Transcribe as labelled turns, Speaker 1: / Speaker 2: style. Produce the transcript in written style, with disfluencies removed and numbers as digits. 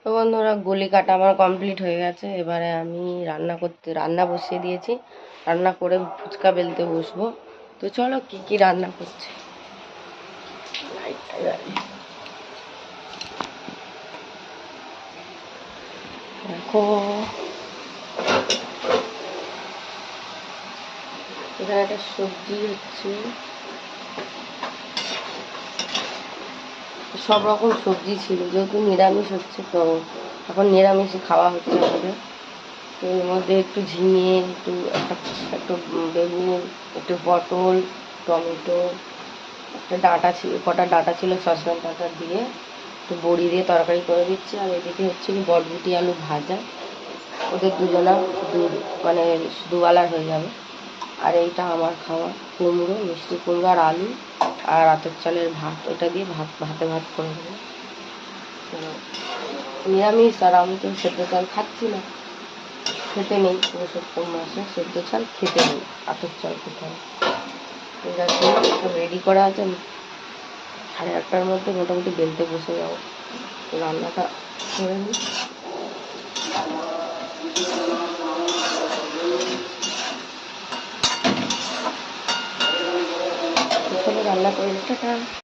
Speaker 1: তো বন্ধুরা, গুলি কাটা আমার কমপ্লিট হয়ে গেছে। এবারে আমি রান্না বসিয়ে দিয়েছি। রান্না করে ফুচকা বেলতে বসবো। তো চলো কি কি রান্না করছে। দেখো, এখানে একটা সবজি হচ্ছে, সব রকম সবজি ছিল, যেহেতু নিরামিষ হচ্ছে তো এখন নিরামিষই খাওয়া হচ্ছে আমাদের। তো এর মধ্যে একটু ঝিঙে, একটু বেগুন, একটু পটল, টমেটো, একটা ডাঁটা ছিল, কটা ডাঁটা ছিল সসপ্যান ডাঁটা দিয়ে একটু বড়ি দিয়ে তরকারি করে দিচ্ছি। আর এদিকে হচ্ছে বরবটি আলু ভাজা, ওদের দুজনা মানে দুবেলার হয়ে যাবে। আর এইটা আমার খাওয়া, কুমড়ো, মিষ্টি কুমড়ো আর আলু আর আতপ চালের ভাত, ওটা দিয়ে ভাত করে দেবো। নিরামিষ, আর আমি তো সেদ্ধ চাল খাচ্ছি না, খেতে নেই। পুরুষোত্তম মাসে সেদ্ধ চাল খেতে নেই, আতপ চাল খেতে হবে। ঠিক আছে, সব রেডি করা আছে। 8:30টার মধ্যে মোটামুটি বেলতে বসে যাবো, রান্নাটা করে নিই। রান্না করে নিই, টাটা।